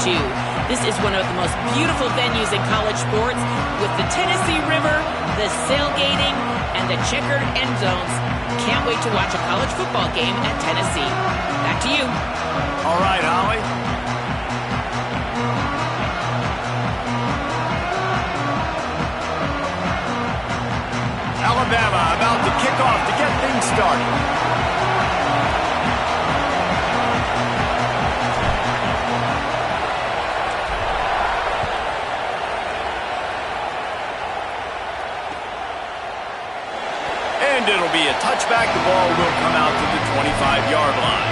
too. This is one of the most beautiful venues in college sports, with the Tennessee River, the sailgating, and the checkered end zones. Can't wait to watch a college football game at Tennessee. Back to you. All right, Holly. Alabama about to kick off to get things started. And it'll be a touchback. The ball will come out to the 25-yard line.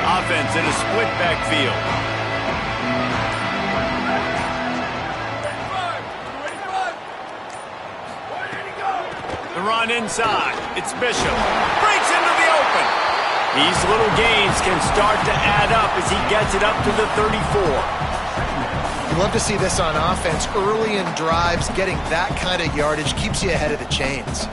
Offense in a split backfield. The run inside. It's Bishop. Breaks into the open. These little gains can start to add up as he gets it up to the 34. You love to see this on offense. Early in drives, getting that kind of yardage keeps you ahead of the chains.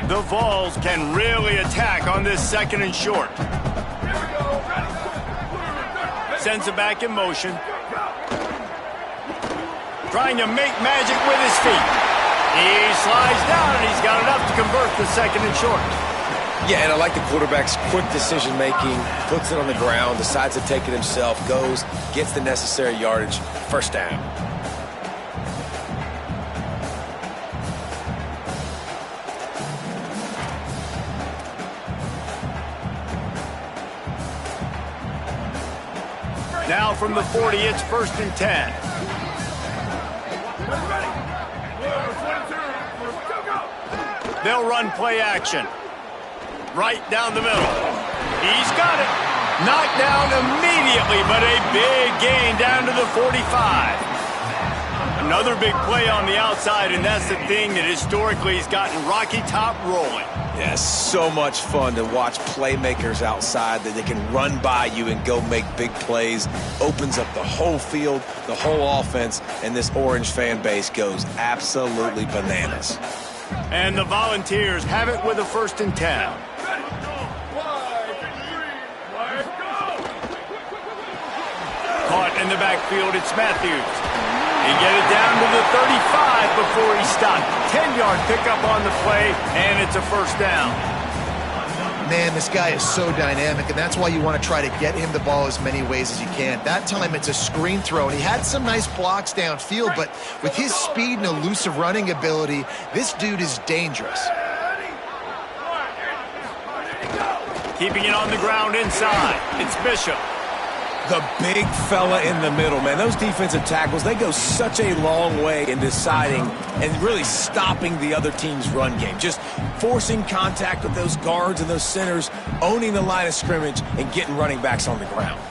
The Vols can really attack on this second and short. Sends it back in motion. Trying to make magic with his feet. He slides down, and he's got enough to convert the second and short. Yeah, and I like the quarterback's quick decision-making, puts it on the ground, decides to take it himself, goes, gets the necessary yardage, first down. Now from the 40, it's 1st and 10. They'll run play action. Right down the middle. He's got it. Knocked down immediately, but a big gain down to the 45. Another big play on the outside, and that's the thing that historically has gotten Rocky Top rolling. Yeah, so much fun to watch playmakers outside that they can run by you and go make big plays. Opens up the whole field, the whole offense, and this Orange fan base goes absolutely bananas. And the Volunteers have it with a 1st and 10. Caught in the backfield, it's Matthews. He get it down to the 35 before he stopped. 10-yard pickup on the play, and it's a 1st down. Man, this guy is so dynamic, and that's why you want to try to get him the ball as many ways as you can. That time, it's a screen throw, and he had some nice blocks downfield, but with his speed and elusive running ability, this dude is dangerous. Keeping it on the ground inside. It's Bishop. The big fella in the middle, man. Those defensive tackles, they go such a long way in deciding and really stopping the other team's run game. Just forcing contact with those guards and those centers, owning the line of scrimmage, and getting running backs on the ground.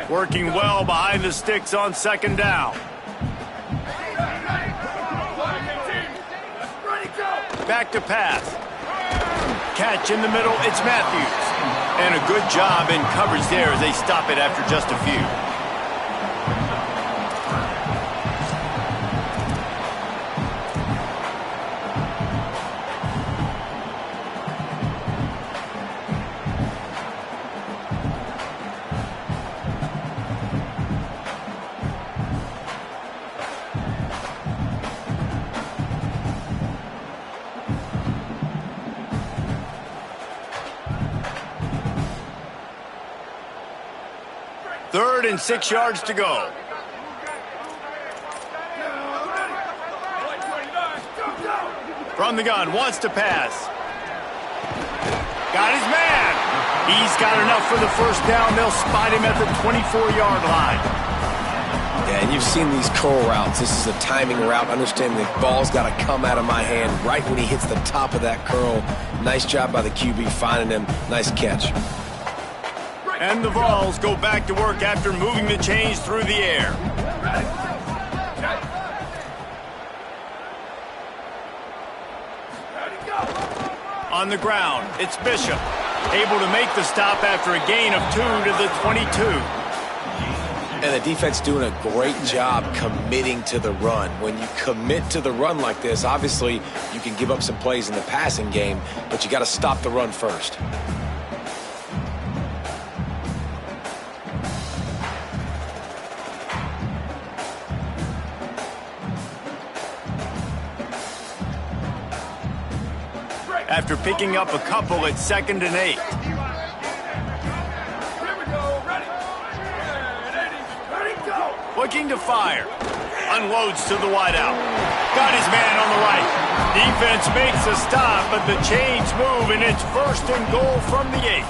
Working well behind the sticks on 2nd down. Back to pass. Catch in the middle, it's Matthews. And a good job in coverage there as they stop it after just a few. Third and 6 yards to go. From the gun, wants to pass. Got his man. He's got enough for the first down. They'll spot him at the 24-yard line. Yeah, and you've seen these curl routes. This is a timing route. Understanding the ball's got to come out of my hand right when he hits the top of that curl. Nice job by the QB finding him. Nice catch. And the Vols go back to work after moving the chains through the air. On the ground, it's Bishop. Able to make the stop after a gain of 2 to the 22. And the defense doing a great job committing to the run. When you commit to the run like this, obviously you can give up some plays in the passing game, but you got to stop the run first. After picking up a couple at 2nd and 8. Looking to fire. Unloads to the wideout. Got his man on the right. Defense makes a stop, but the chains move, and it's 1st and goal from the 8.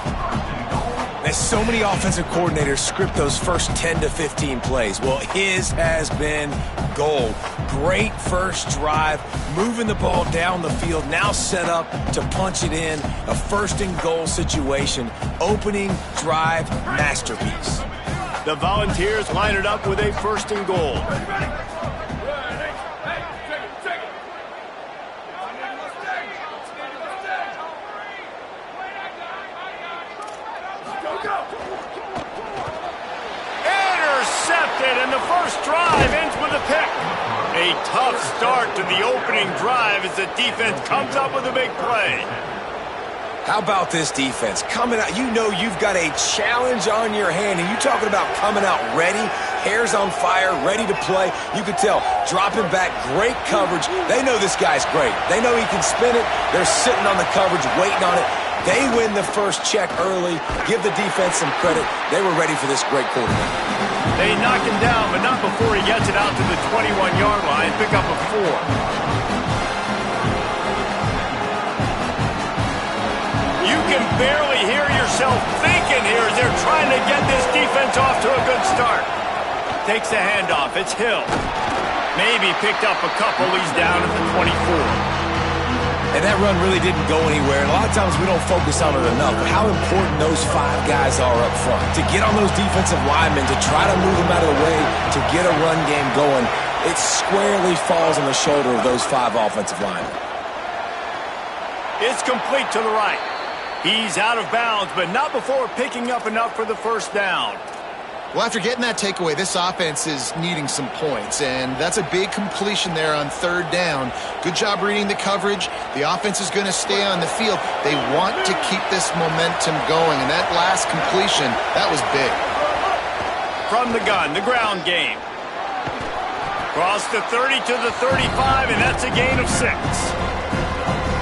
There's so many offensive coordinators script those first 10 to 15 plays. Well, his has been gold. Great first drive, moving the ball down the field, now set up to punch it in. A 1st and goal situation. Opening drive masterpiece. The Volunteers line it up with a 1st and goal. Intercepted, and the first drive ends with a pick. A tough start to the opening drive as the defense comes up with a big play. How about this defense? Coming out, you know you've got a challenge on your hand, and you talking about coming out ready, hair's on fire, ready to play. You could tell, dropping back, great coverage. They know this guy's great. They know he can spin it. They're sitting on the coverage, waiting on it. They win the first check early. Give the defense some credit. They were ready for this great quarterback. They knock him down, but not before he gets it out to the 21-yard line. Pick up a 4. You can barely hear yourself thinking here as they're trying to get this defense off to a good start. Takes the handoff. It's Hill. Maybe picked up a couple. He's down at the 24. And that run really didn't go anywhere. And a lot of times we don't focus on it enough, but how important those 5 guys are up front. To get on those defensive linemen, to try to move them out of the way, to get a run game going, it squarely falls on the shoulder of those 5 offensive linemen. It's complete to the right. He's out of bounds, but not before picking up enough for the first down. Well, after getting that takeaway, this offense is needing some points, and that's a big completion there on 3rd down. Good job reading the coverage. The offense is going to stay on the field. They want to keep this momentum going, and that last completion, that was big. From the gun, the ground game. Cross the 30 to the 35, and that's a gain of 6.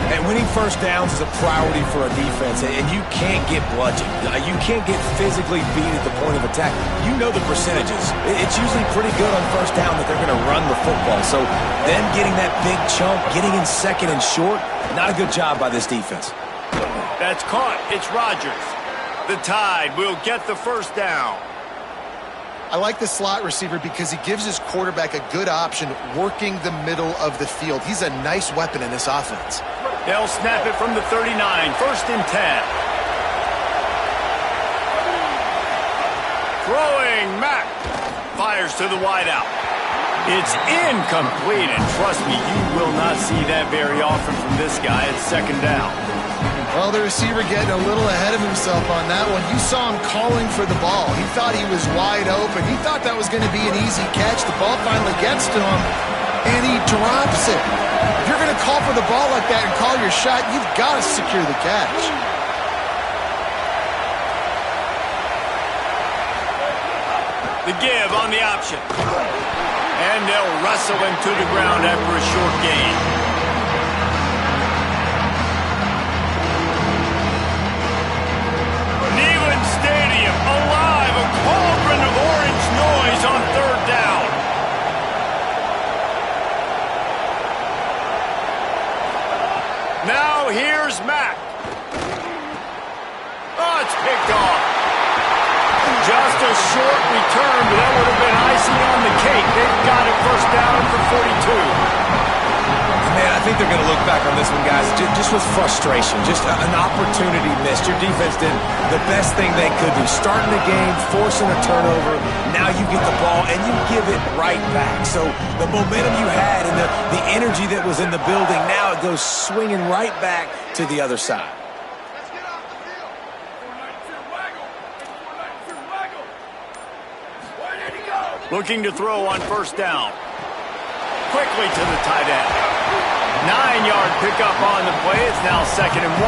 And winning first downs is a priority for a defense, and you can't get bludgeoned. You can't get physically beat at the point of attack. You know the percentages. It's usually pretty good on first down that they're going to run the football. So them getting that big chunk, getting in 2nd and short, not a good job by this defense. That's caught. It's Rodgers. The Tide will get the first down. I like the slot receiver because he gives his quarterback a good option working the middle of the field. He's a nice weapon in this offense. They'll snap it from the 39, 1st and 10. Throwing, Mack. Fires to the wideout. It's incomplete, and trust me, you will not see that very often from this guy at 2nd down. Well, the receiver getting a little ahead of himself on that one. You saw him calling for the ball. He thought he was wide open. He thought that was going to be an easy catch. The ball finally gets to him, and he drops it. If you're going to call for the ball like that and call your shot, you've got to secure the catch. The give on the option. And they'll wrestle him to the ground after a short gain. Neyland Stadium alive, a cauldron of orange noise on 3rd down. Now here's Mack. Oh, it's think they're going to look back on this one, guys, just with frustration, just an opportunity missed. Your defense did the best thing they could do, starting the game, forcing a turnover. Now you get the ball, and you give it right back. So the momentum you had and the energy that was in the building, now it goes swinging right back to the other side. Looking to throw on first down. Quickly to the tight end. 9-yard pickup on the play. It's now 2nd and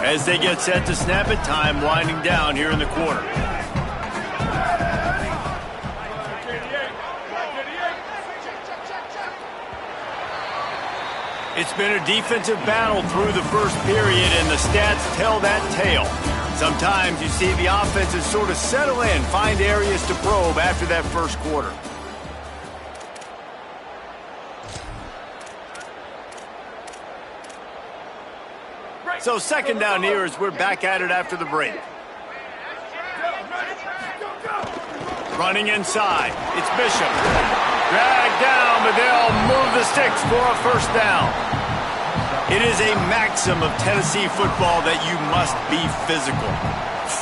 1. As they get set to snap it, time winding down here in the quarter. It's been a defensive battle through the first period, and the stats tell that tale. Sometimes you see the offenses sort of settle in, find areas to probe after that first quarter. So 2nd down here as we're back at it after the break. Running inside, it's Bishop. Dragged down, but they'll move the sticks for a first down. It is a maxim of Tennessee football that you must be physical.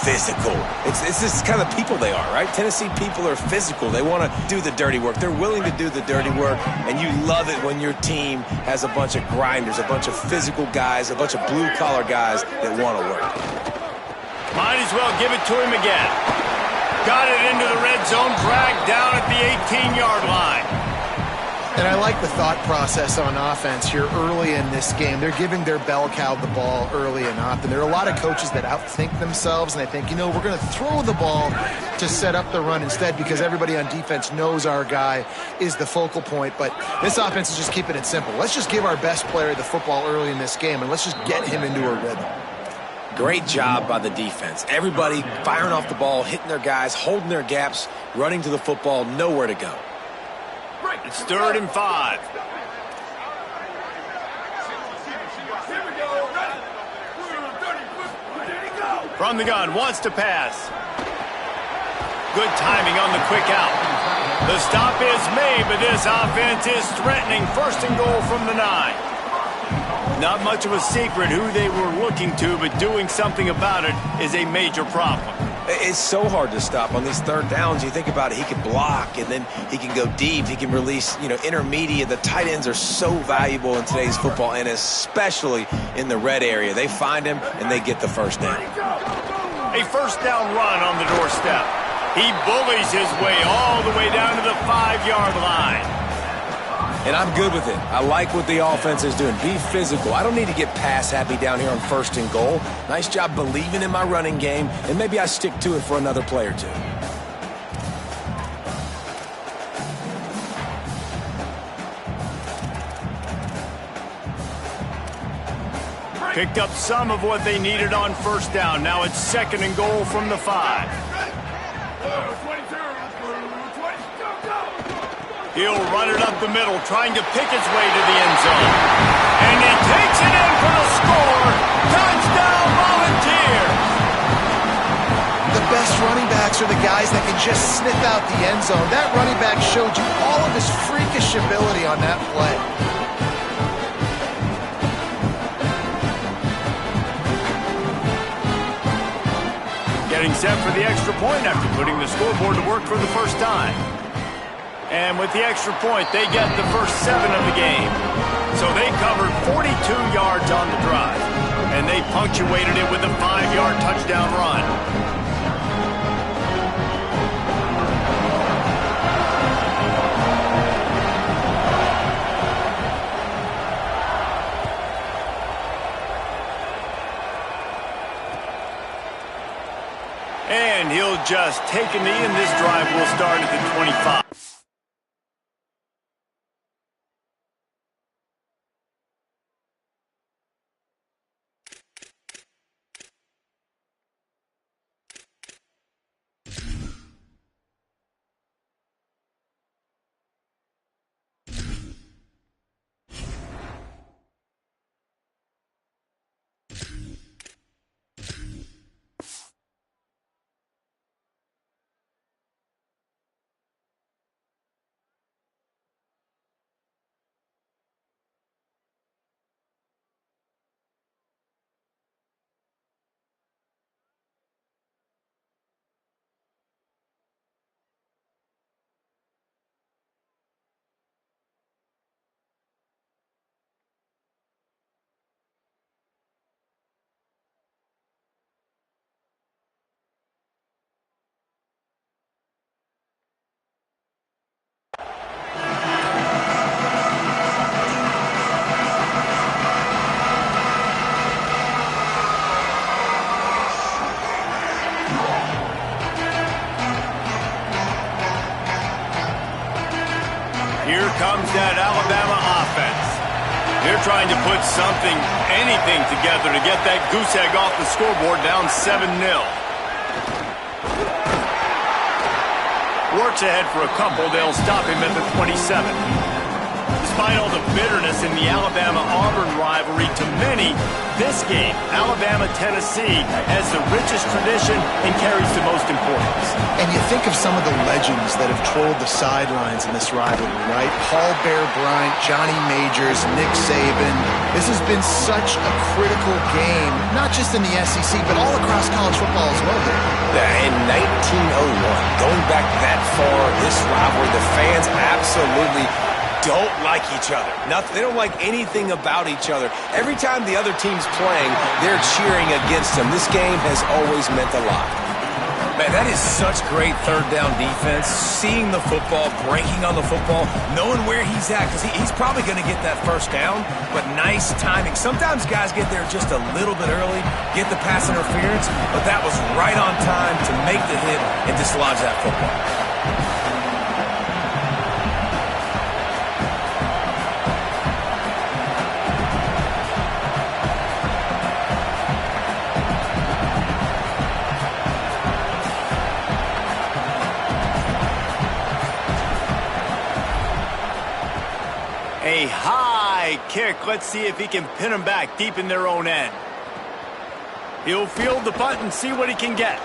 Physical. It's this kind of people they are, right? Tennessee people are physical. They want to do the dirty work. They're willing to do the dirty work, and you love it when your team has a bunch of grinders, a bunch of physical guys, a bunch of blue-collar guys that want to work. Might as well give it to him again. Got it into the red zone, dragged down at the 18-yard line. And I like the thought process on offense here early in this game. They're giving their bell cow the ball early and often. There are a lot of coaches that outthink themselves, and they think, we're going to throw the ball to set up the run instead because everybody on defense knows our guy is the focal point. But this offense is just keeping it simple. Let's just give our best player the football early in this game, and let's just get him into a rhythm. Great job by the defense. Everybody firing off the ball, hitting their guys, holding their gaps, running to the football, nowhere to go. It's 3rd and 5. From the gun, wants to pass. Good timing on the quick out. The stop is made, but this offense is threatening 1st and goal from the 9. Not much of a secret who they were looking to, but doing something about it is a major problem. It's so hard to stop on these 3rd downs. You think about it, he can block, and then he can go deep. He can release, intermediate. The tight ends are so valuable in today's football, and especially in the red area. They find him, and they get the first down. A first down run on the doorstep. He bullies his way all the way down to the 5-yard line. And I'm good with it. I like what the offense is doing. Be physical. I don't need to get pass happy down here on 1st and goal. Nice job believing in my running game, and maybe I stick to it for another play or two. Picked up some of what they needed on first down. Now it's 2nd and goal from the 5. He'll run it up the middle, trying to pick his way to the end zone. And he takes it in for the score. Touchdown, Volunteers! The best running backs are the guys that can just sniff out the end zone. That running back showed you all of his freakish ability on that play. Getting set for the extra point after putting the scoreboard to work for the first time. And with the extra point, they get the first 7 of the game. So they covered 42 yards on the drive. And they punctuated it with a 5-yard touchdown run. And he'll just take a knee, and this drive will start at the 25. They're trying to put something, anything together to get that goose egg off the scoreboard, down 7-0. Works ahead for a couple. They'll stop him at the 27. Despite all the bitterness in the Alabama-Auburn rivalry, to many, this game, Alabama-Tennessee, has the richest tradition and carries the most importance. And you think of some of the legends that have trolled the sidelines in this rivalry, right? Paul Bear Bryant, Johnny Majors, Nick Saban. This has been such a critical game, not just in the SEC, but all across college football as well, Dave. In 1901, going back that far, this rivalry, the fans absolutely don't like each other. They don't like anything about each other. Every time the other team's playing, they're cheering against them. This game has always meant a lot. Man, that is such great third down defense. Seeing the football, breaking on the football, knowing where he's at, because he's probably going to get that first down, but nice timing. Sometimes guys get there just a little bit early, get the pass interference, but that was right on time to make the hit and dislodge that football. A high kick. Let's see if he can pin them back deep in their own end. He'll field the punt and see what he can get.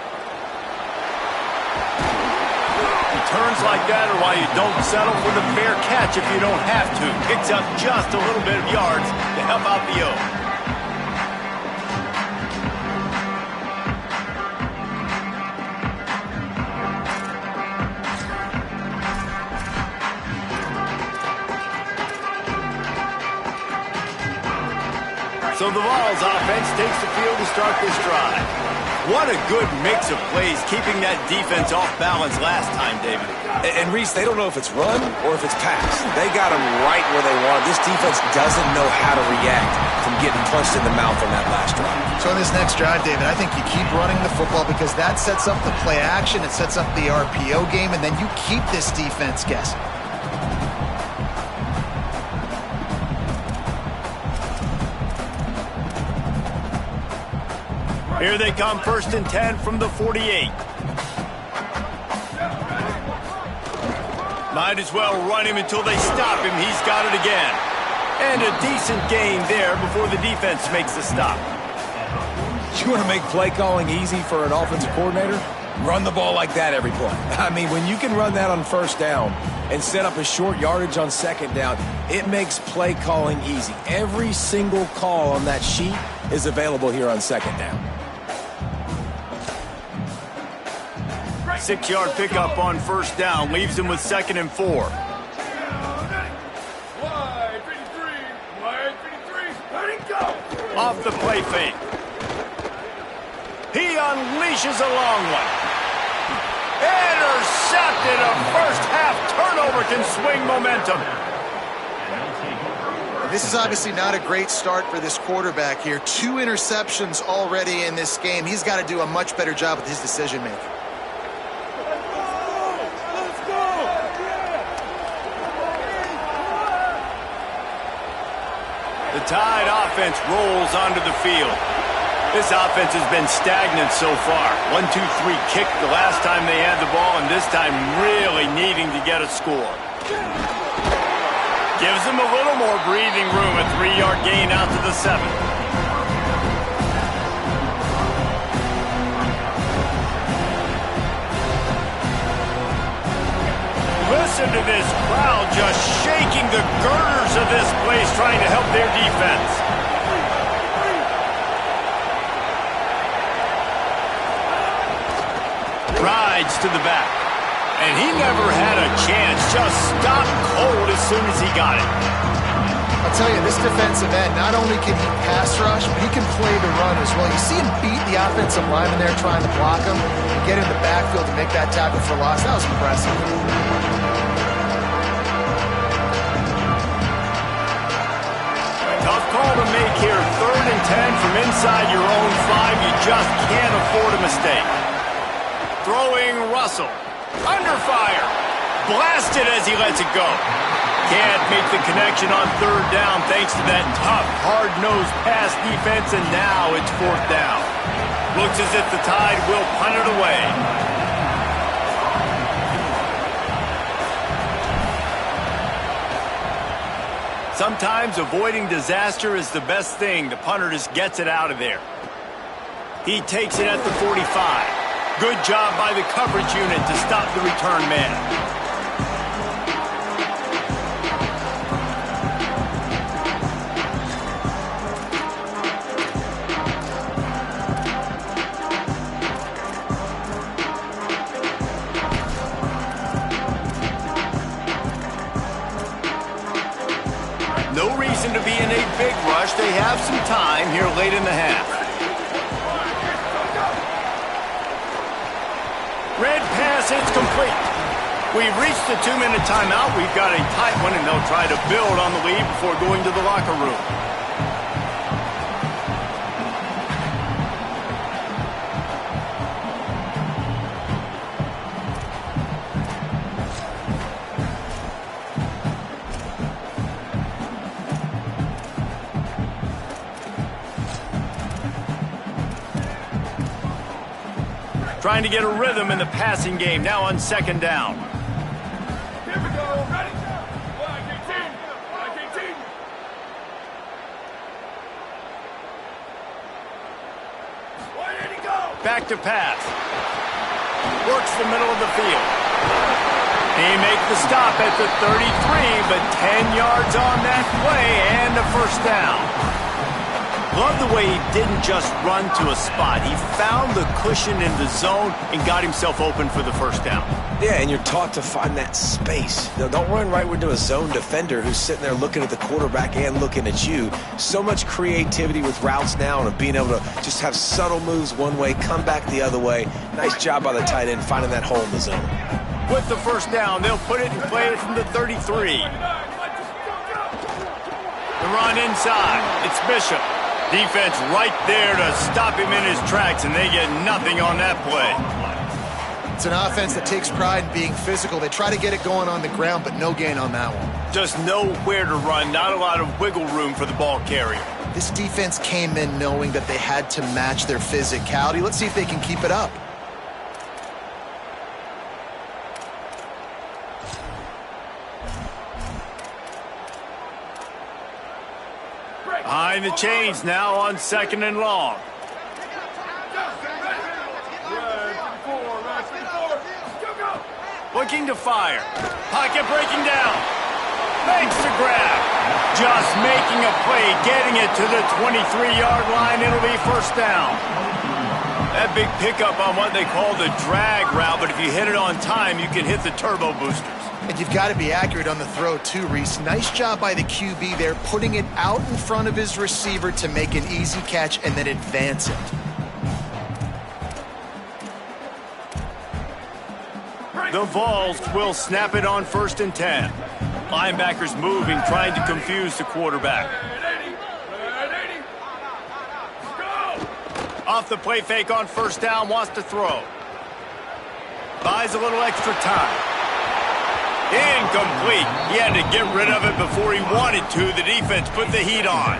Returns like that are why you don't settle for the fair catch if you don't have to. Picks up just a little bit of yards to help out the O. So the Vols offense takes the field to start this drive. What a good mix of plays, keeping that defense off balance last time, David. And Reese, they don't know if it's run or if it's pass. They got them right where they want. This defense doesn't know how to react from getting punched in the mouth on that last drive. So in this next drive, David, I think you keep running the football because that sets up the play action, it sets up the RPO game, and then you keep this defense guessing. Here they come, 1st and 10 from the 48. Might as well run him until they stop him. He's got it again. And a decent gain there before the defense makes the stop. You want to make play calling easy for an offensive coordinator? Run the ball like that every play. I mean, when you can run that on 1st down and set up a short yardage on 2nd down, it makes play calling easy. Every single call on that sheet is available here on 2nd down. 6-yard pickup on 1st down. Leaves him with 2nd and 4. Off the play fake. He unleashes a long one. Intercepted. A first-half turnover can swing momentum. This is obviously not a great start for this quarterback here. 2 interceptions already in this game. He's got to do a much better job with his decision-making. The Tide offense rolls onto the field. This offense has been stagnant so far. 1-2-3 kick the last time they had the ball, and this time really needing to get a score. Gives them a little more breathing room. A 3-yard gain out to the 7. Listen to this crowd just shaking the girders of this place, trying to help their defense. Rides to the back. And he never had a chance. Just stopped cold as soon as he got it. I'll tell you, this defensive end, not only can he pass rush, but he can play the run as well. You see him beat the offensive lineman there trying to block him and get in the backfield to make that tackle for loss. That was impressive. Tough call to make here. 3rd and 10 from inside your own 5. You just can't afford a mistake. Throwing Russell. Under fire. Blasted as he lets it go. Can't make the connection on third down thanks to that tough, hard-nosed pass defense, and now it's fourth down. Looks as if the Tide will punt it away. Sometimes avoiding disaster is the best thing. The punter just gets it out of there. He takes it at the 45. Good job by the coverage unit to stop the return man. No reason to be in a big rush. They have some time here late in the half. Red pass, it's complete. We've reached the 2-minute timeout. We've got a tight one, and they'll try to build on the lead before going to the locker room. Trying to get a rhythm in the passing game, now on second down. Here we go, ready? Black 18, Black 18. Why did he go? Back to pass. Works the middle of the field. He makes the stop at the 33, but 10 yards on that play and a first down. Love the way he didn't just run to a spot. He found the cushion in the zone and got himself open for the first down. Yeah, and you're taught to find that space. Don't run right into a zone defender who's sitting there looking at the quarterback and looking at you. So much creativity with routes now and being able to just have subtle moves one way, come back the other way. Nice job by the tight end finding that hole in the zone. With the first down, they'll put it and play it from the 33. The run inside. It's Bishop. Defense right there to stop him in his tracks, and they get nothing on that play. It's an offense that takes pride in being physical. They try to get it going on the ground, but no gain on that one. Just nowhere to run, not a lot of wiggle room for the ball carrier. This defense came in knowing that they had to match their physicality. Let's see if they can keep it up. Behind the chains now on second and long. Looking to fire. Pocket breaking down. Makes the grab. Just making a play, getting it to the 23-yard line. It'll be first down. That big pickup on what they call the drag route, but if you hit it on time, you can hit the turbo boosters. And you've got to be accurate on the throw, too, Reese. Nice job by the QB there, putting it out in front of his receiver to make an easy catch and then advance it. The Vols will snap it on 1st and 10. Linebackers moving, trying to confuse the quarterback. Off the play fake on first down, wants to throw. Buys a little extra time. Incomplete. He had to get rid of it before he wanted to. The defense put the heat on.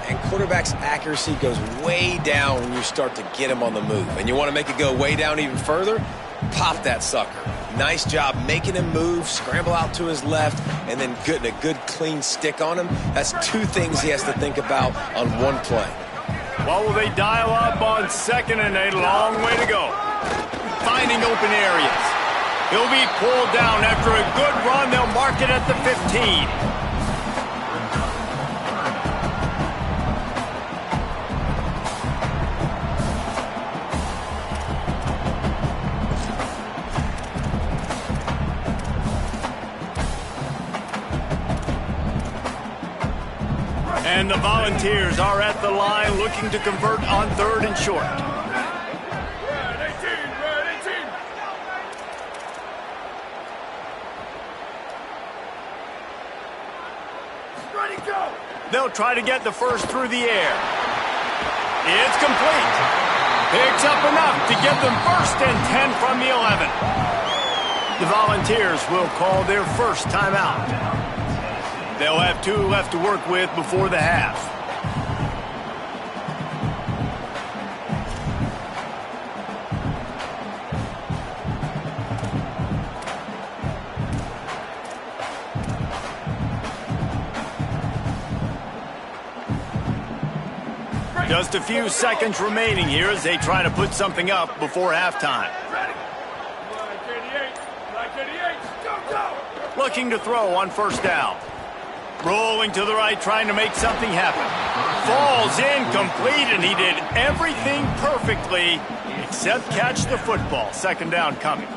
And quarterback's accuracy goes way down when you start to get him on the move. And you want to make it go way down even further? Pop that sucker. Nice job making him move, scramble out to his left, and then getting a good clean stick on him. That's two things he has to think about on one play. Well, will they dial up on 2nd and a long way to go? Finding open areas. He'll be pulled down after a good run. They'll mark it at the 15. And the Volunteers are at the line looking to convert on 3rd and short. They'll try to get the first through the air. It's complete. Picks up enough to get them 1st and 10 from the 11. The Volunteers will call their first timeout. They'll have 2 left to work with before the half. Just a few seconds remaining here as they try to put something up before halftime. Looking to throw on first down. Rolling to the right, trying to make something happen. Falls incomplete, and he did everything perfectly except catch the football. Second down coming.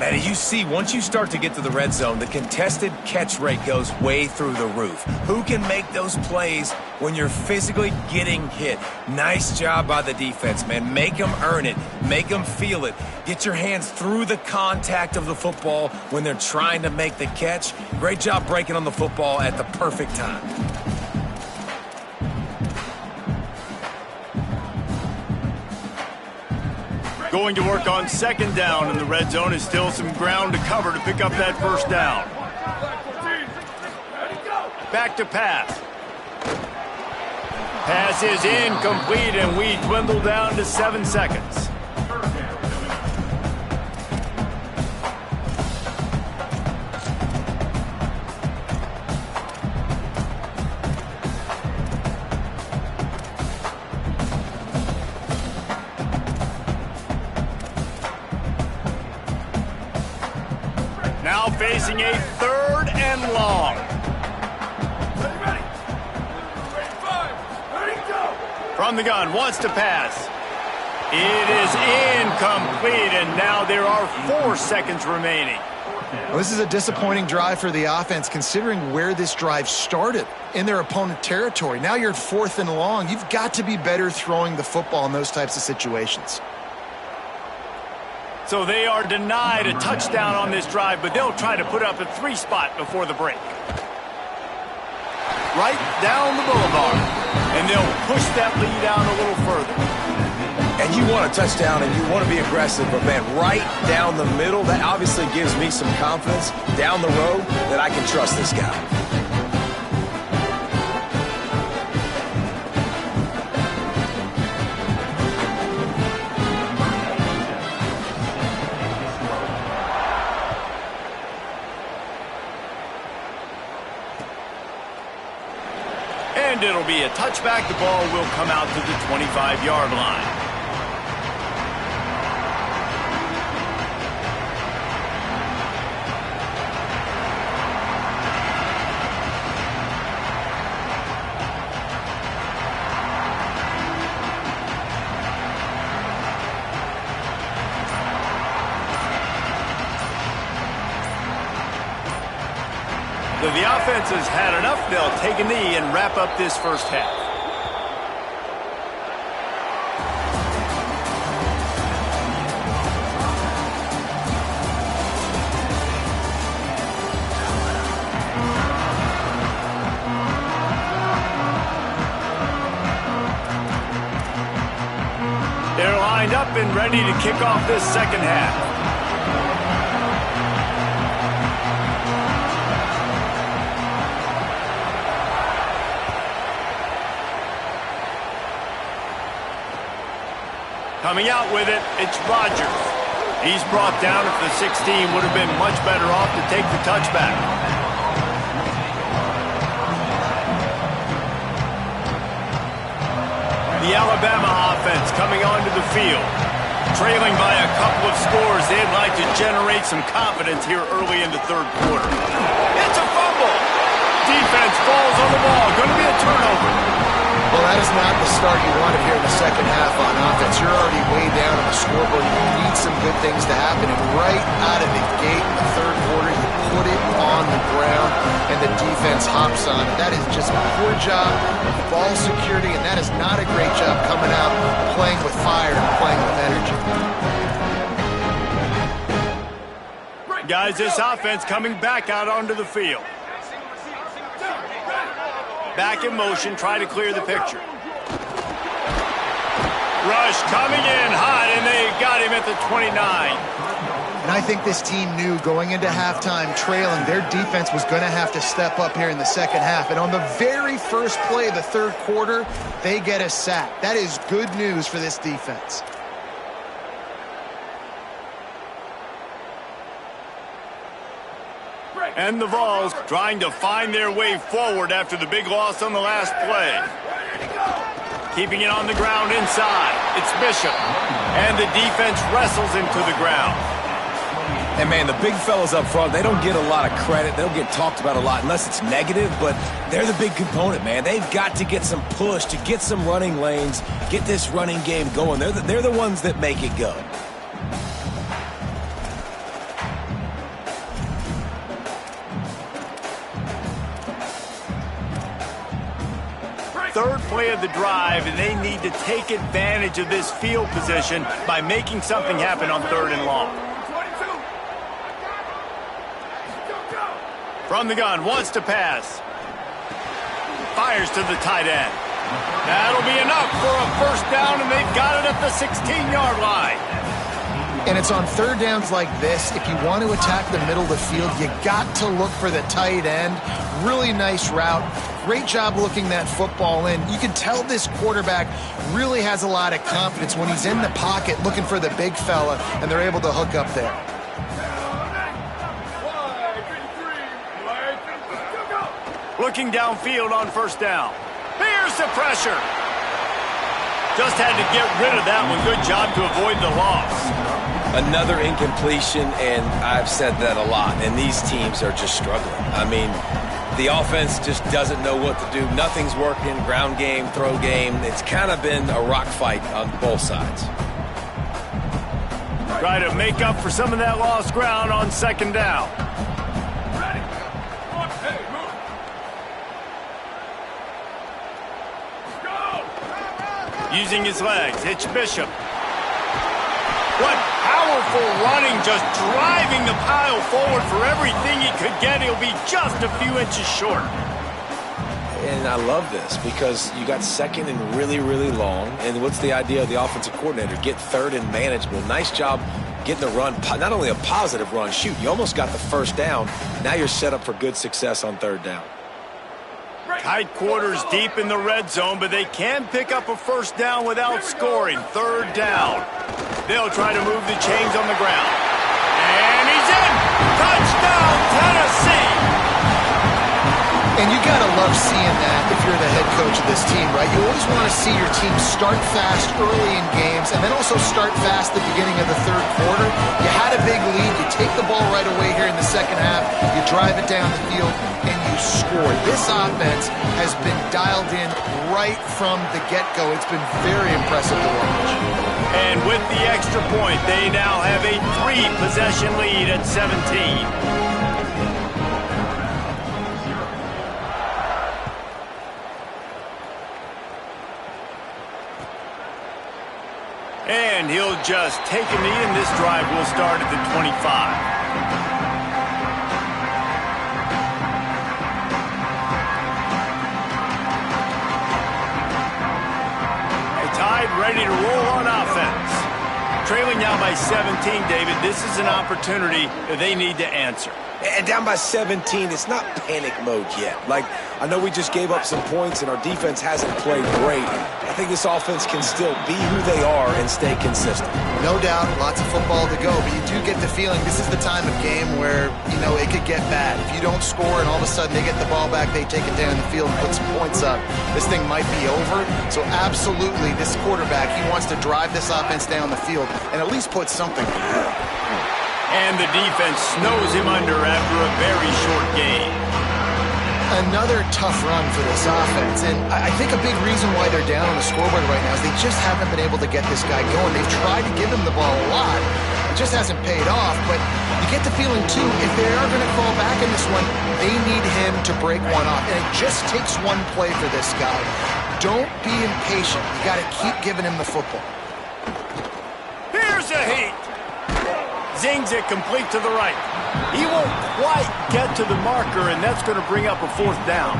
Man, you see, once you start to get to the red zone, the contested catch rate goes way through the roof. Who can make those plays when you're physically getting hit? Nice job by the defense, man. Make them earn it. Make them feel it. Get your hands through the contact of the football when they're trying to make the catch. Great job breaking on the football at the perfect time. Going to work on second down, and the red zone is still some ground to cover to pick up that first down. Back to pass. Pass is incomplete, and we dwindle down to 7 seconds. Now facing a 3rd and long. From the gun, wants to pass. It is incomplete, and now there are 4 seconds remaining. Well, this is a disappointing drive for the offense, considering where this drive started, in their opponent territory. Now you're at 4th and long. You've got to be better throwing the football in those types of situations. So they are denied a touchdown on this drive, but they'll try to put up a 3 spot before the break. Right down the boulevard, and they'll push that lead out a little further. And you want a touchdown and you want to be aggressive, but man, right down the middle, that obviously gives me some confidence down the road that I can trust this guy. And it'll be a touchback. The ball will come out to the 25-yard line. So the offense has had enough. They'll take a knee and wrap up this first half. They're lined up and ready to kick off this second half. Coming out with it, it's Rodgers. He's brought down at the 16, would have been much better off to take the touchback. The Alabama offense coming onto the field. Trailing by a couple of scores, they'd like to generate some confidence here early in the third quarter. It's a fumble. Defense falls on the ball. Going to be a turnover. Well, that is not the start you wanted here in the second half on offense. You're already way down on the scoreboard. You need some good things to happen. And right out of the gate in the third quarter, you put it on the ground, and the defense hops on it. That is just a poor job of ball security, and that is not a great job coming out, playing with fire and playing with energy. Guys, this offense coming back out onto the field. Back in motion, try to clear the picture. Rush coming in hot, and they got him at the 29. And I think this team knew going into halftime trailing, their defense was going to have to step up here in the second half. And on the very first play of the third quarter, they get a sack. That is good news for this defense. And the Vols trying to find their way forward after the big loss on the last play. Keeping it on the ground inside. It's Bishop. And the defense wrestles into the ground. And, man, the big fellas up front, they don't get a lot of credit. They don't get talked about a lot unless it's negative, but they're the big component, man. They've got to get some push, to get some running lanes, get this running game going. They're the ones that make it go. Third play of the drive, and they need to take advantage of this field position by making something happen on 3rd and long. From the gun, wants to pass. Fires to the tight end. That'll be enough for a first down, and they've got it at the 16-yard line. And it's on third downs like this. If you want to attack the middle of the field, you got to look for the tight end. Really nice route. Great job looking that football in. You can tell this quarterback really has a lot of confidence when he's in the pocket looking for the big fella, and they're able to hook up there. Looking downfield on first down. Here's the pressure. Just had to get rid of that one. Good job to avoid the loss. Another incompletion, and I've said that a lot, and these teams are just struggling. I mean, the offense just doesn't know what to do. Nothing's working. Ground game, throw game. It's kind of been a rock fight on both sides. Try to make up for some of that lost ground on second down. Using his legs, it's Bishop. What powerful running, just driving the pile forward for everything he could get. He'll be just a few inches short. And I love this because you got second and really, really long. And what's the idea of the offensive coordinator? Get third and manageable. Nice job getting the run, not only a positive run, shoot, you almost got the first down. Now you're set up for good success on third down. Tight quarters deep in the red zone, but they can pick up a first down without scoring. Third down. They'll try to move the chains on the ground. And he's in! Touchdown, Tennessee! And you gotta love seeing that if you're the head coach of this team, right? You always want to see your team start fast early in games and then also start fast at the beginning of the third quarter. You had a big lead, you take the ball right away here in the second half, you drive it down the field, and you score. This offense has been dialed in right from the get-go. It's been very impressive to watch. And with the extra point, they now have a 3-possession lead at 17. And he'll just take a knee, and this drive will start at the 25. Tide ready to roll on offense. Trailing now by 17, David. This is an opportunity that they need to answer. And down by 17, it's not panic mode yet. Like, I know we just gave up some points and our defense hasn't played great. I think this offense can still be who they are and stay consistent. No doubt, lots of football to go, but you do get the feeling this is the time of game where, you know, it could get bad. If you don't score and all of a sudden they get the ball back, they take it down the field and put some points up, this thing might be over. So absolutely, this quarterback, he wants to drive this offense down the field and at least put something together. And the defense snows him under after a very short game. Another tough run for this offense, and I think a big reason why they're down on the scoreboard right now is they just haven't been able to get this guy going. They've tried to give him the ball a lot. It just hasn't paid off, but you get the feeling, too, if they are going to fall back in this one, they need him to break one off, and it just takes one play for this guy. Don't be impatient. You got to keep giving him the football. Here's a heat. Zings it complete to the right. He won't quite get to the marker, and that's going to bring up a fourth down.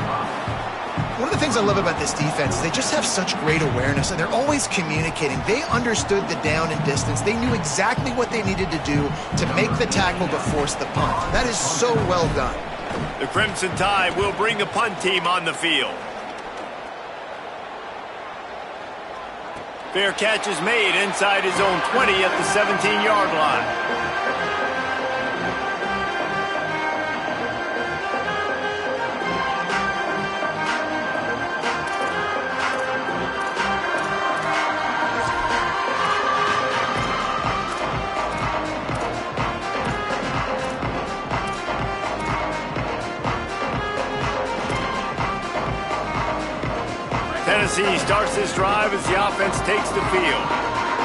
One of the things I love about this defense is they just have such great awareness, and they're always communicating. They understood the down and distance. They knew exactly what they needed to do to make the tackle to force the punt. That is so well done. The Crimson Tide will bring the punt team on the field. Fair catch is made inside his own 20 at the 17-yard line. Tennessee starts this drive as the offense takes the field.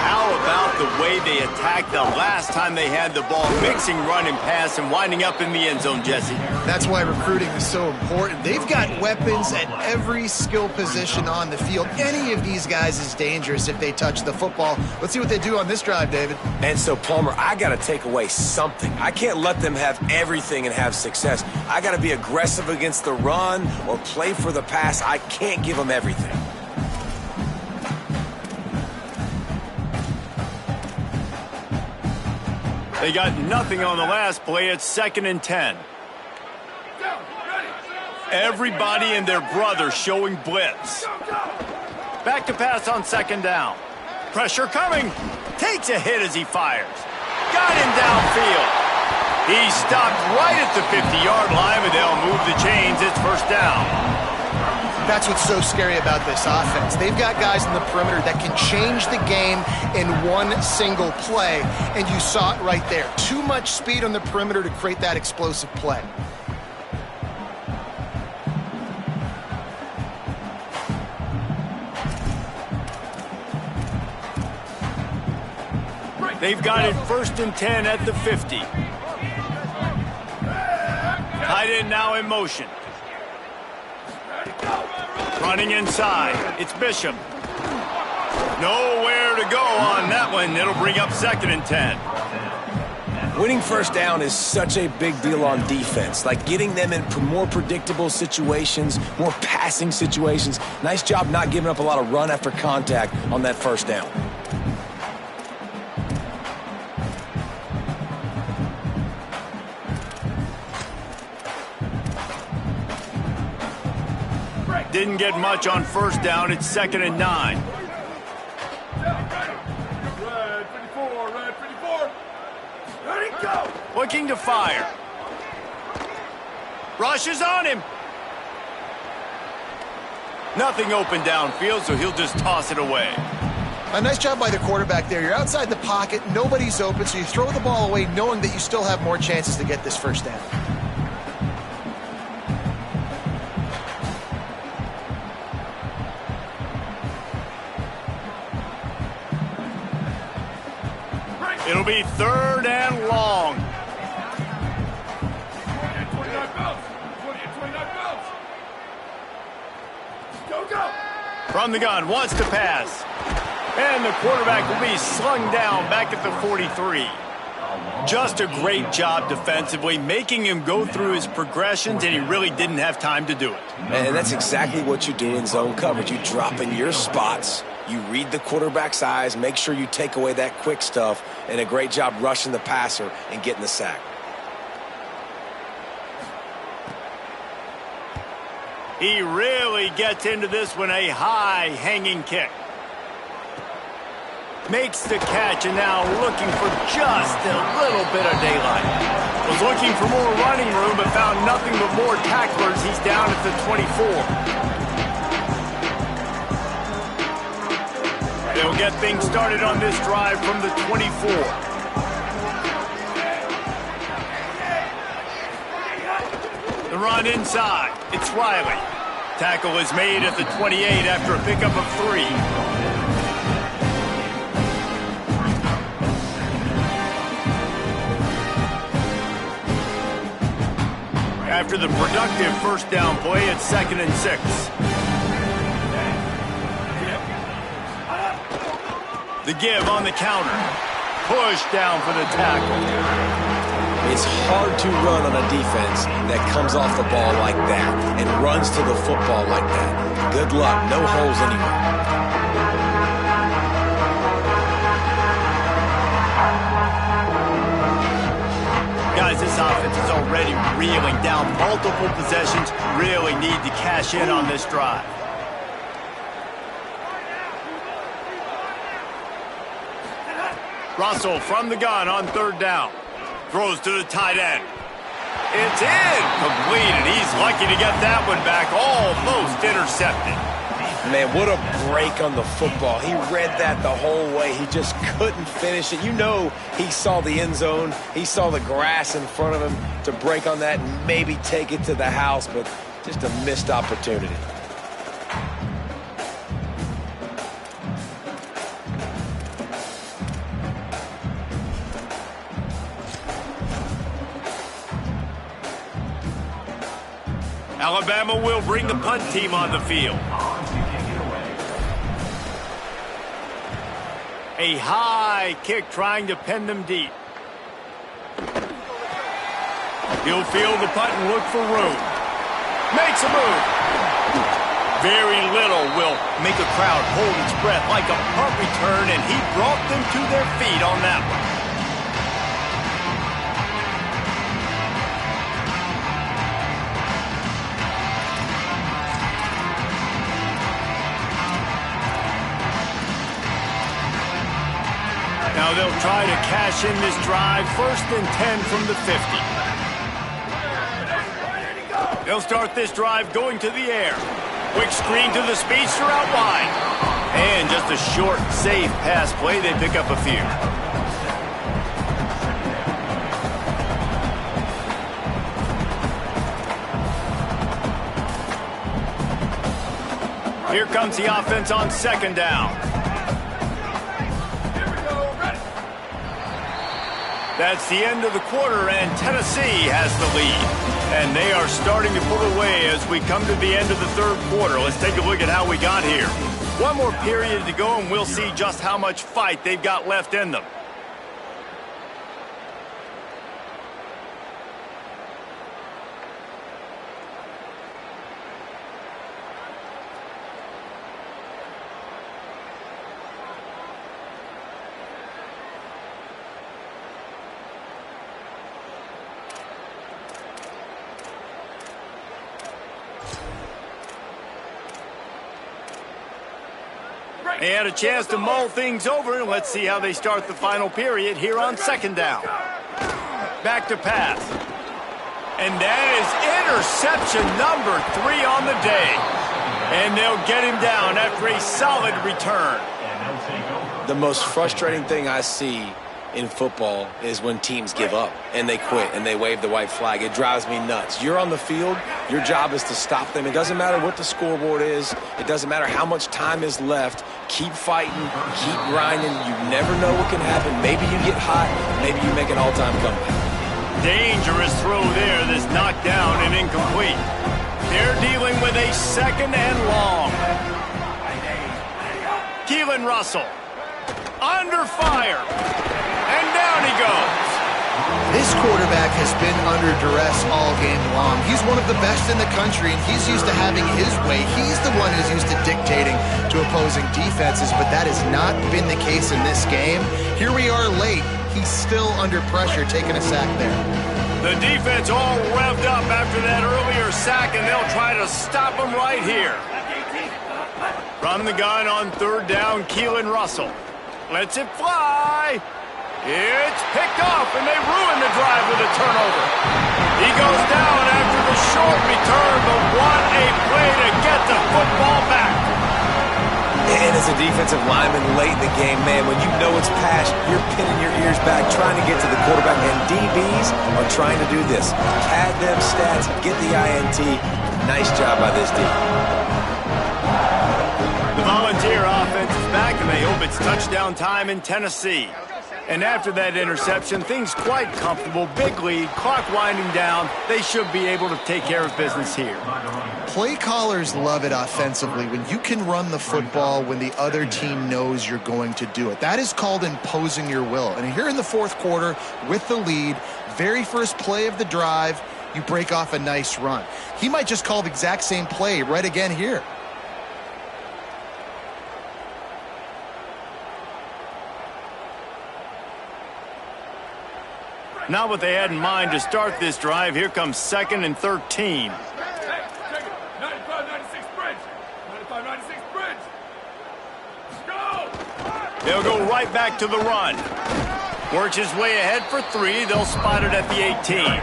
How about the way they attacked the last time they had the ball, mixing run and pass and winding up in the end zone, Jesse? That's why recruiting is so important. They've got weapons at every skill position on the field. Any of these guys is dangerous if they touch the football. Let's see what they do on this drive, David. And so, Palmer, I got to take away something. I can't let them have everything and have success. I got to be aggressive against the run or play for the pass. I can't give them everything. They got nothing on the last play. It's 2nd and 10. Everybody and their brother showing blitz. Back to pass on 2nd down. Pressure coming. Takes a hit as he fires. Got him downfield. He stopped right at the 50-yard line, but they'll move the chains. It's 1st down. That's what's so scary about this offense. They've got guys in the perimeter that can change the game in one single play, and you saw it right there. Too much speed on the perimeter to create that explosive play. They've got it 1st and 10 at the 50. Tight end now in motion. Running inside. It's Bishop. Nowhere to go on that one. It'll bring up 2nd and 10. Winning 1st down is such a big deal on defense. Like getting them in more predictable situations, more passing situations. Nice job not giving up a lot of run after contact on that 1st down. Didn't get much on 1st down. It's 2nd and 9. Red 54, red 54. Ready, go. Looking to fire. Rushes on him. Nothing open downfield, so he'll just toss it away. A nice job by the quarterback there. You're outside the pocket. Nobody's open, so you throw the ball away knowing that you still have more chances to get this 1st down. It'll be 3rd and long. 29 belts. 29 belts. Go, go. From the gun, wants to pass. And the quarterback will be slung down back at the 43. Just a great job defensively, making him go through his progressions, and he really didn't have time to do it. And that's exactly what you do in zone coverage. You drop in your spots. You read the quarterback's eyes, make sure you take away that quick stuff, and a great job rushing the passer and getting the sack. He really gets into this one, a high hanging kick. Makes the catch, and now looking for just a little bit of daylight. Was looking for more running room, but found nothing but more tacklers. He's down at the 24. They'll get things started on this drive from the 24. The run inside. It's Riley. Tackle is made at the 28 after a pickup of 3. After the productive 1st down play, it's 2nd and 6. The give on the counter. Push down for the tackle. It's hard to run on a defense that comes off the ball like that and runs to the football like that. Good luck. No holes anywhere. Guys, this offense is already reeling down multiple possessions. Really need to cash in on this drive. Russell from the gun on third down. Throws to the tight end. It's in. Completed. He's lucky to get that one back. Almost intercepted. Man, what a break on the football. He read that the whole way. He just couldn't finish it. You know he saw the end zone. He saw the grass in front of him to break on that and maybe take it to the house, but just a missed opportunity. Alabama will bring the punt team on the field. A high kick trying to pin them deep. He'll field the punt and look for room. Makes a move. Very little will make a crowd hold its breath like a punt return, and he brought them to their feet on that one. Now they'll try to cash in this drive. 1st and 10 from the 50. They'll start this drive going to the air. Quick screen to the speedster out wide. And just a short, safe pass play. They pick up a few. Here comes the offense on 2nd down. That's the end of the quarter, and Tennessee has the lead. And they are starting to pull away as we come to the end of the 3rd quarter. Let's take a look at how we got here. One more period to go, and we'll see just how much fight they've got left in them. They had a chance to mull things over, and let's see how they start the final period here on 2nd down. Back to pass. And that is interception number 3 on the day. And they'll get him down after a solid return. The most frustrating thing I see in football is when teams give up and they quit and they wave the white flag. It drives me nuts. You're on the field. Your job is to stop them. It doesn't matter what the scoreboard is. It doesn't matter how much time is left. Keep fighting. Keep grinding. You never know what can happen. Maybe you get hot. Maybe you make an all-time comeback. Dangerous throw there that's knocked down and incomplete. They're dealing with a 2nd and long. Keelan Russell under fire. And down he goes. This quarterback has been under duress all game long. He's one of the best in the country, and he's used to having his way. He's the one who's used to dictating to opposing defenses, but that has not been the case in this game. Here we are late. He's still under pressure, taking a sack there. The defense all revved up after that earlier sack, and they'll try to stop him right here. From the gun on 3rd down, Keelan Russell lets it fly. It's picked off, and they ruin the drive with a turnover. He goes down after the short return, but what a play to get the football back. And as a defensive lineman late in the game, man, when you know it's past, you're pinning your ears back, trying to get to the quarterback, and DBs are trying to do this. Pad them stats, get the INT. Nice job by this D. The Volunteer offense is back, and they hope it's touchdown time in Tennessee. And after that interception, things quite comfortable. Big lead, clock winding down. They should be able to take care of business here. Play callers love it offensively when you can run the football when the other team knows you're going to do it. That is called imposing your will. And here in the 4th quarter with the lead, very first play of the drive, you break off a nice run. He might just call the exact same play right again here. Not what they had in mind to start this drive. Here comes 2nd and 13. Hey, check it. 95-96 bridge. 95-96 bridge. Go! They'll go right back to the run. Works his way ahead for 3. They'll spot it at the 18.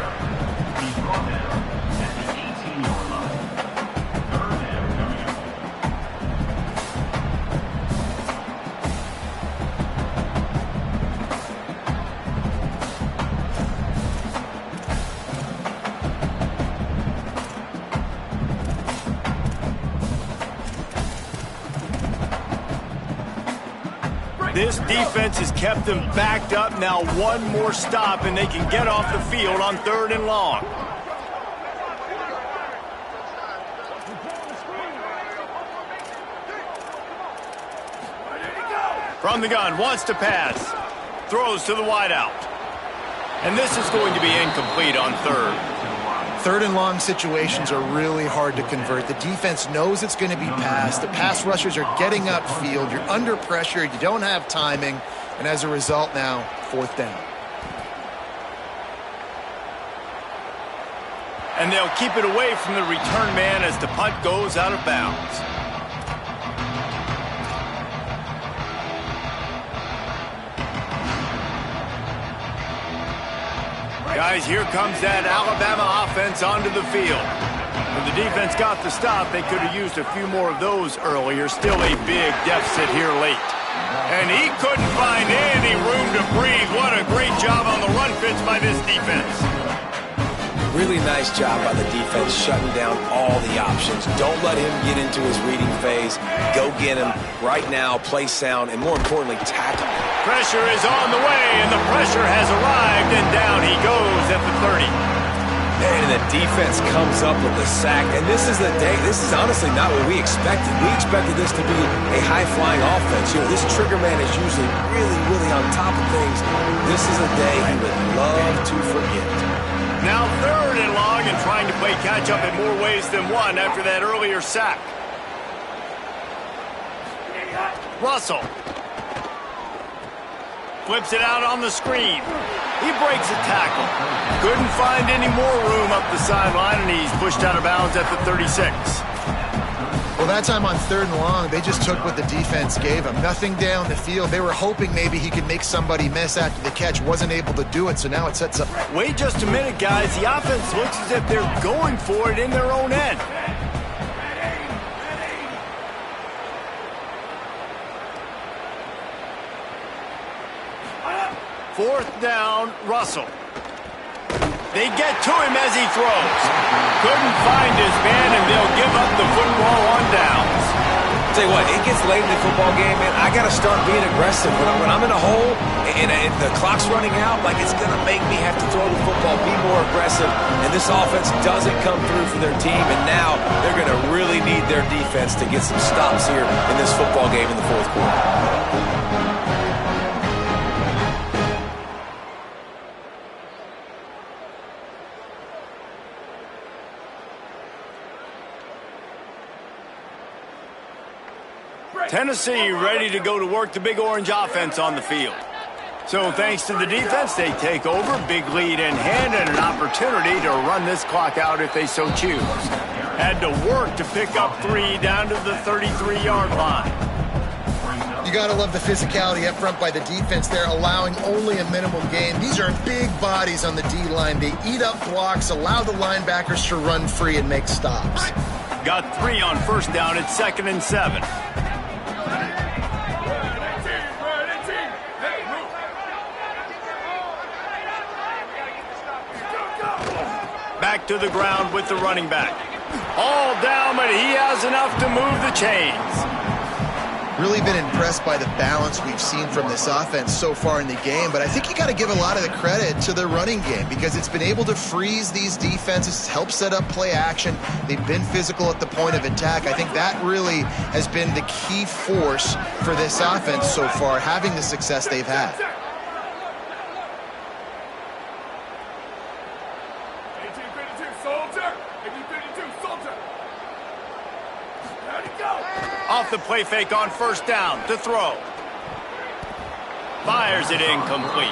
This defense has kept them backed up. Now one more stop, and they can get off the field on 3rd and long. From the gun, wants to pass. Throws to the wideout. And this is going to be incomplete on 3rd. 3rd and long situations are really hard to convert. The defense knows it's going to be passed. The pass rushers are getting upfield. You're under pressure. You don't have timing. And as a result now, 4th down. And they'll keep it away from the return man as the punt goes out of bounds. Guys, here comes that Alabama offense onto the field. When the defense got the stop, they could have used a few more of those earlier. Still a big deficit here late. And he couldn't find any room to breathe. What a great job on the run fits by this defense. Really nice job by the defense shutting down all the options. Don't let him get into his reading phase. Go get him right now, play sound, and more importantly, tackle. Pressure is on the way, and the pressure has arrived, and down he goes at the 30. And the defense comes up with the sack, and this is the day. This is honestly not what we expected. We expected this to be a high-flying offense. You know, this trigger man is usually really, really on top of things. This is a day he would love to forget. Now 3rd and long, and trying to play catch-up in more ways than one after that earlier sack. Russell flips it out on the screen. He breaks a tackle. Couldn't find any more room up the sideline, and he's pushed out of bounds at the 36. Well, that time on 3rd and long, they just took what the defense gave him. Nothing down the field. They were hoping maybe he could make somebody miss after the catch. Wasn't able to do it, so now it sets up. Wait just a minute, guys. The offense looks as if they're going for it in their own end. Fourth down, Russell. They get to him as he throws. Couldn't find his man, and they'll give up the football on downs. Tell you what, it gets late in the football game, man. I got to start being aggressive. When I'm in a hole and the clock's running out, like it's going to make me have to throw the football, be more aggressive. And this offense doesn't come through for their team, and now they're going to really need their defense to get some stops here in this football game in the 4th quarter. Tennessee ready to go to work the Big Orange offense on the field. So thanks to the defense, they take over, big lead in hand, and an opportunity to run this clock out if they so choose. Had to work to pick up 3 down to the 33-yard line. You got to love the physicality up front by the defense there, allowing only a minimum gain. These are big bodies on the D-line. They eat up blocks, allow the linebackers to run free and make stops. Got 3 on 1st down. It's 2nd and 7. Back to the ground with the running back. All down, but he has enough to move the chains. Really been impressed by the balance we've seen from this offense so far in the game, but I think you got to give a lot of the credit to the running game because it's been able to freeze these defenses, help set up play action. They've been physical at the point of attack. I think that really has been the key force for this offense so far, having the success they've had. Off the play fake on first down to throw. Fires it incomplete.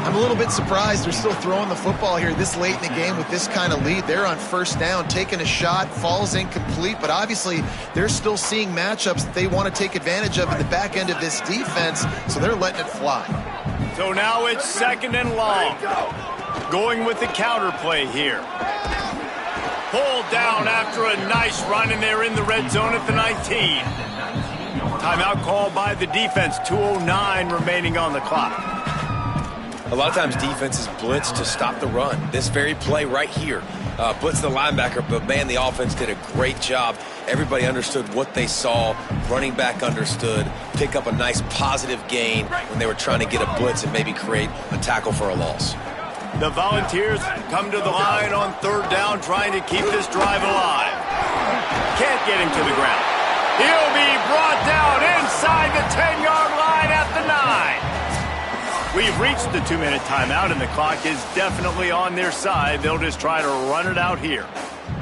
I'm a little bit surprised they're still throwing the football here this late in the game with this kind of lead. They're on first down, taking a shot, falls incomplete, but obviously they're still seeing matchups that they want to take advantage of in the back end of this defense, so they're letting it fly. So now it's second and long. Going with the counter play here. Pulled down after a nice run, and they're in the red zone at the 19. Timeout called by the defense, 2:09 remaining on the clock. A lot of times defenses blitz to stop the run. This very play right here, blitz the linebacker, but man, the offense did a great job. Everybody understood what they saw. Running back understood. Pick up a nice positive gain when they were trying to get a blitz and maybe create a tackle for a loss. The Volunteers come to the line on third down, trying to keep this drive alive. Can't get him to the ground. He'll be brought down inside the 10-yard line at the 9. We've reached the 2-minute timeout, and the clock is definitely on their side. They'll just try to run it out here.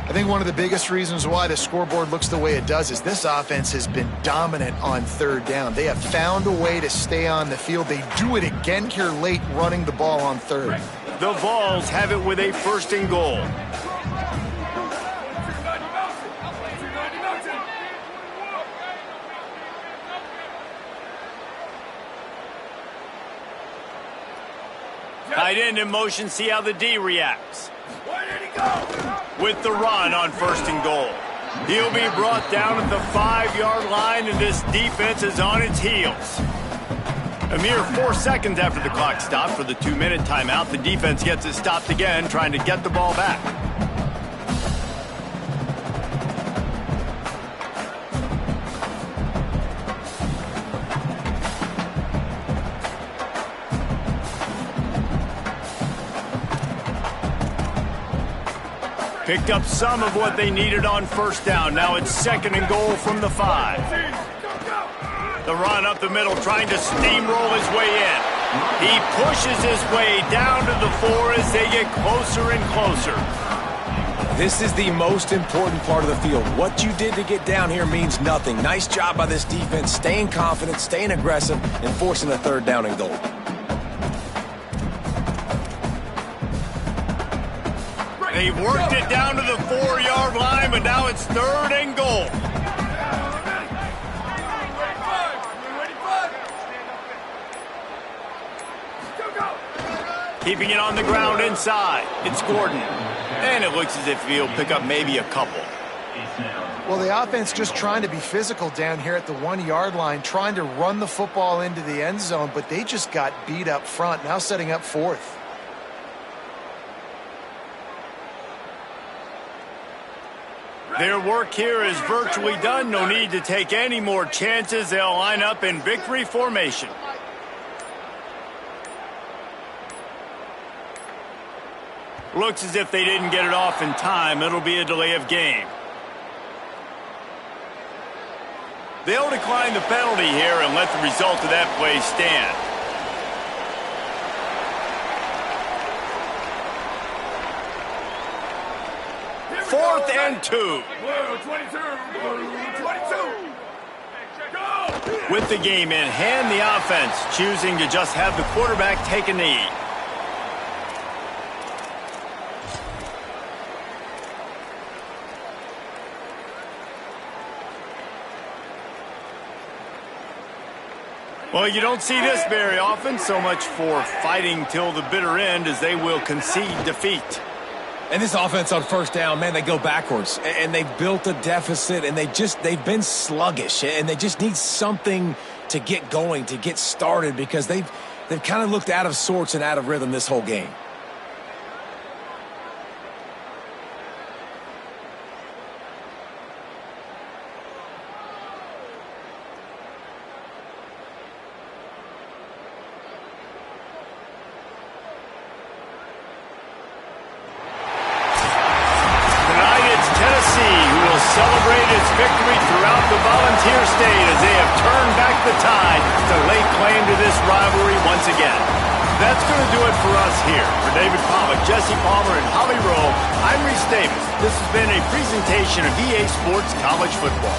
I think one of the biggest reasons why the scoreboard looks the way it does is this offense has been dominant on third down. They have found a way to stay on the field. They do it again here late, running the ball on third. The Vols have it with a first and goal. Tight end in motion, see how the D reacts. Where did he go? With the run on first and goal. He'll be brought down at the 5-yard line, and this defense is on its heels. A mere 4 seconds after the clock stopped for the 2-minute timeout, the defense gets it stopped again, trying to get the ball back. Picked up some of what they needed on first down. Now it's second and goal from the 5. The run up the middle, trying to steamroll his way in. He pushes his way down to the 4 as they get closer and closer. This is the most important part of the field. What you did to get down here means nothing. Nice job by this defense, staying confident, staying aggressive, and forcing a third down and goal. They worked it down to the 4-yard line, but now it's third and goal. Keeping it on the ground inside. It's Gordon. And it looks as if he'll pick up maybe a couple. Well, the offense just trying to be physical down here at the 1-yard line, trying to run the football into the end zone, but they just got beat up front, now setting up fourth. Their work here is virtually done. No need to take any more chances. They'll line up in victory formation. Looks as if they didn't get it off in time. It'll be a delay of game. They'll decline the penalty here and let the result of that play stand. Fourth and 2. Blue 22. Blue 22. Go. With the game in hand, the offense choosing to just have the quarterback take a knee. Well, you don't see this very often. So much for fighting till the bitter end as they will concede defeat. And this offense on first down, man, they go backwards. And they've built a deficit, and they've been sluggish. And they just need something to get going, to get started, because they've kind of looked out of sorts and out of rhythm this whole game. Celebrate its victory throughout the Volunteer State as they have turned back the tide to lay claim to this rivalry once again. That's going to do it for us here. For David Pollock, Jesse Palmer, and Holly Rowe, I'm Reese Davis. This has been a presentation of EA Sports College Football.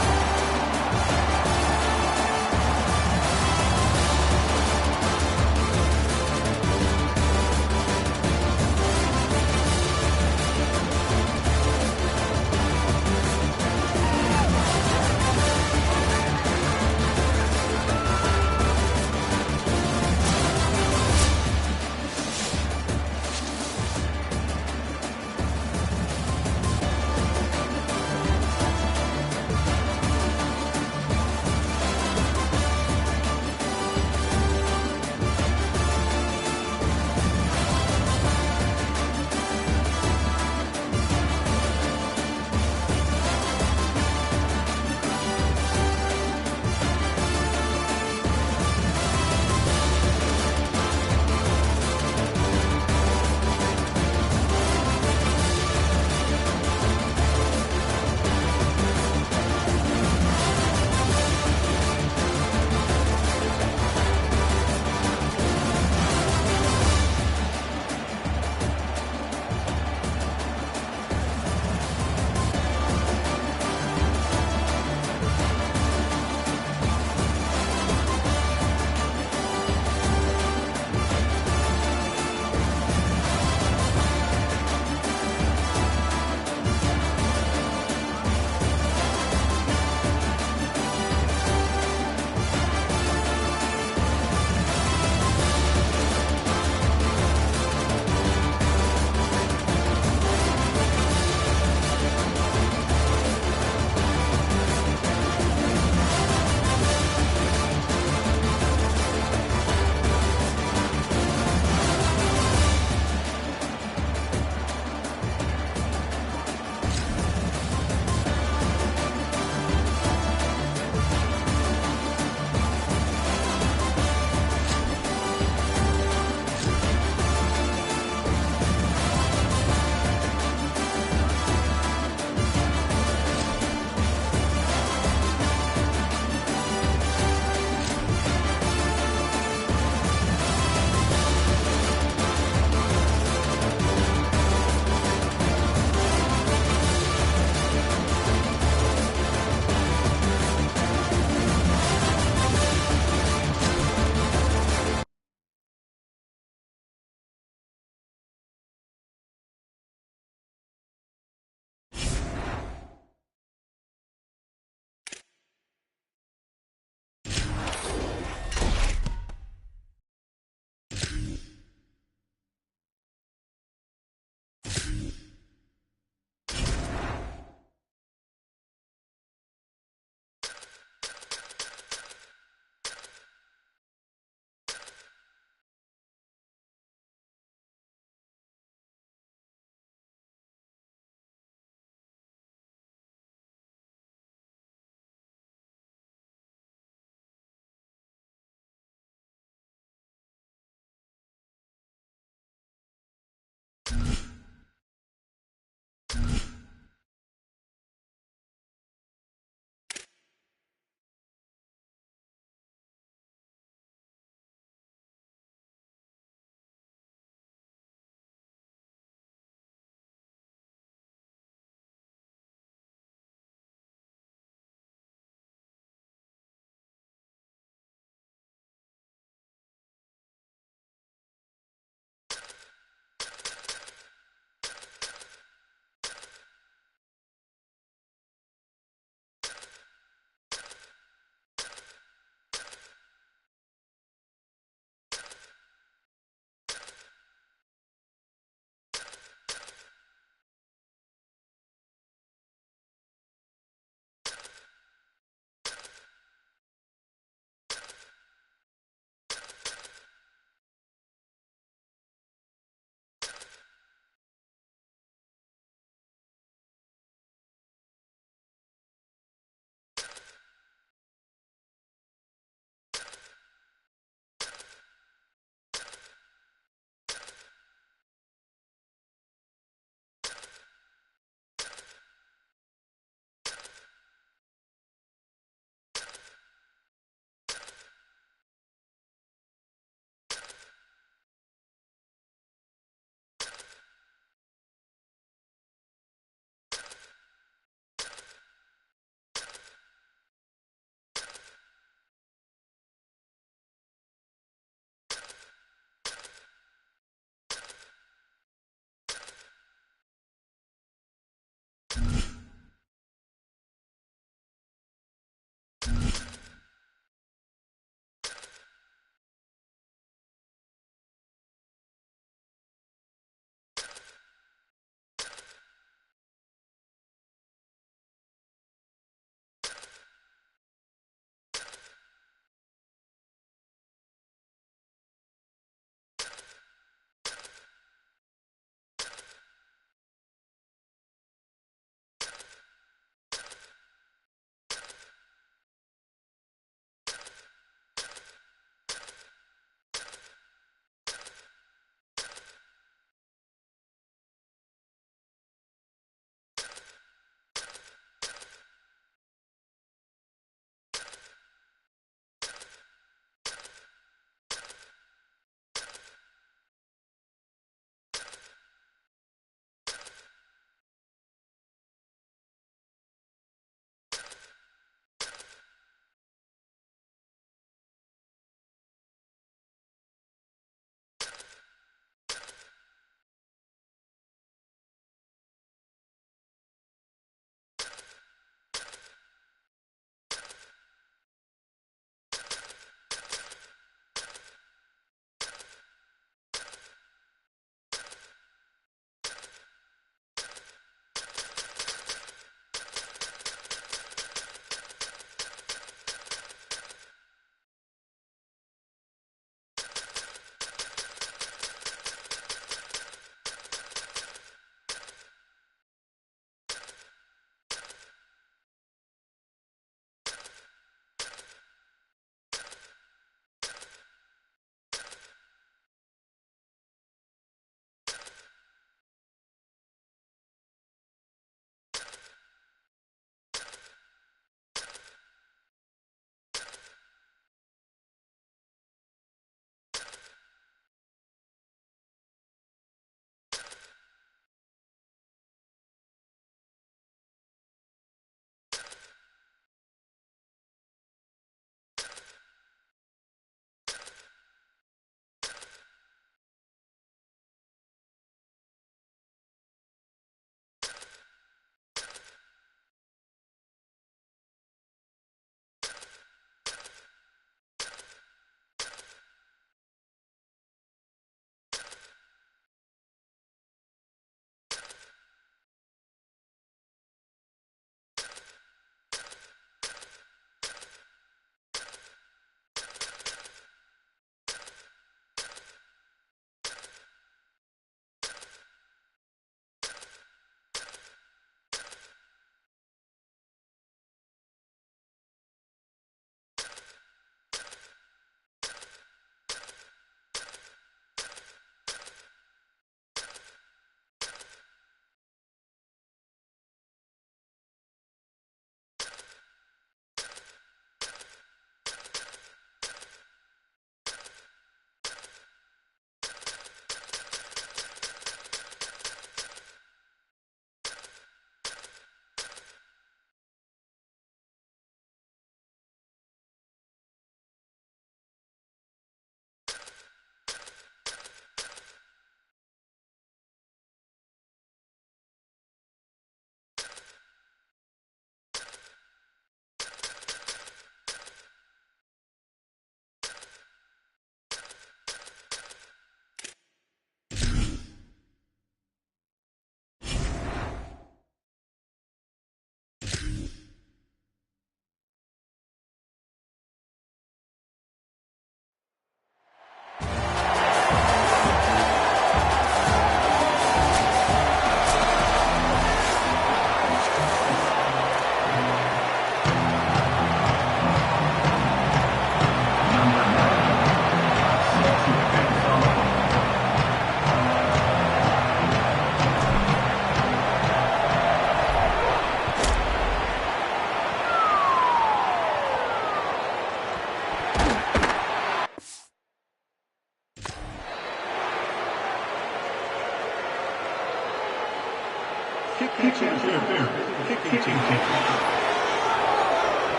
Kicking team.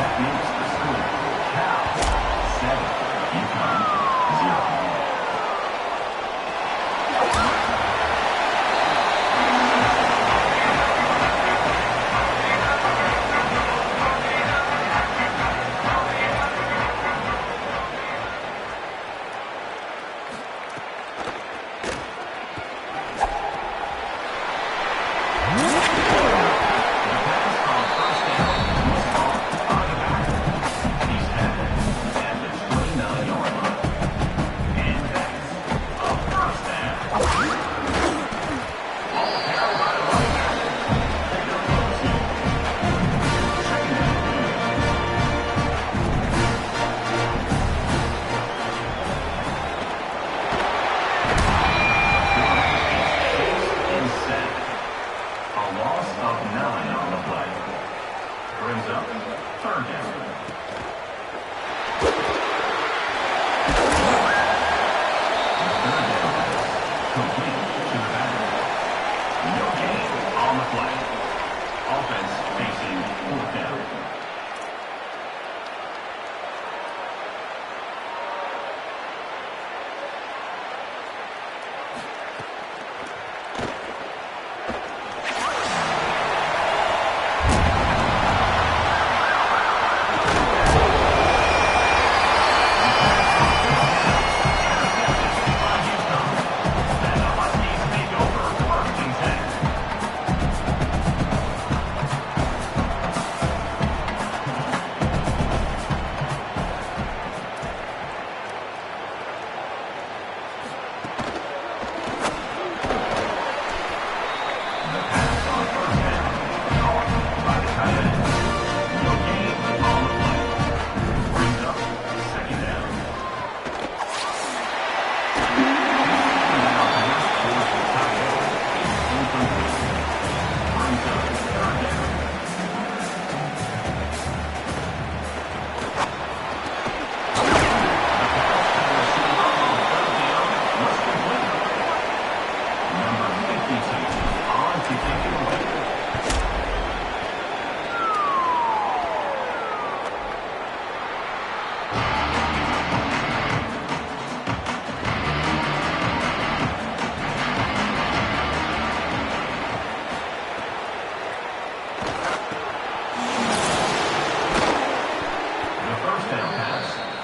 That makes the score. Cal, 7. UConn,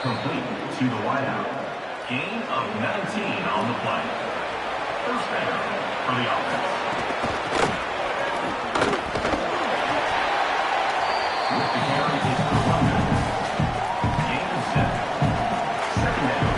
complete to the wideout. Gain of 19 on the play. First down for the offense. With the carry is Columbus. Gain of 7. Second down.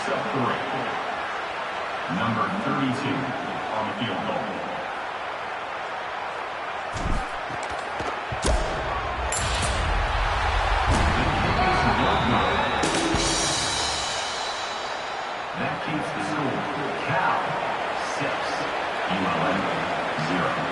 picks up 3. Number 32 on the field goal. That keeps the score. Cal 6, ULM 0.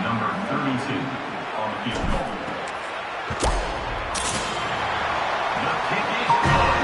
Number 32 on the field goal. The kick is good.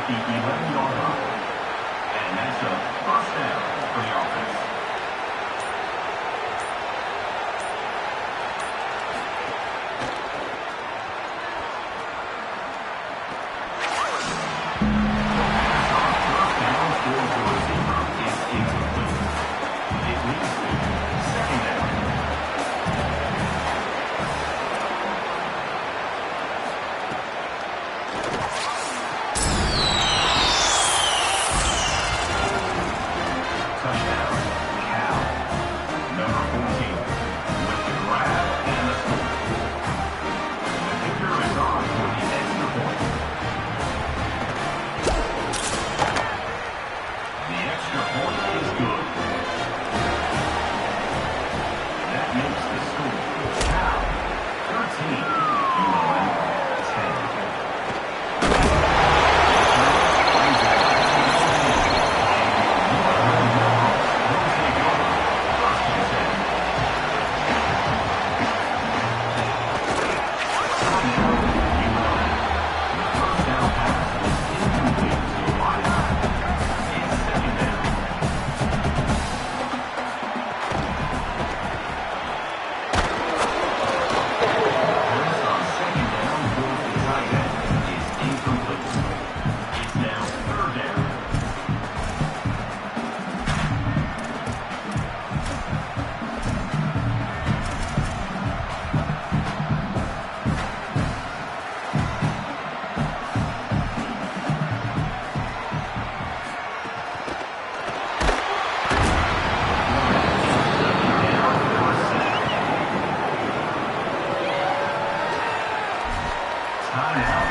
the 11-yard line. And that's a first down for the offense. Timeout.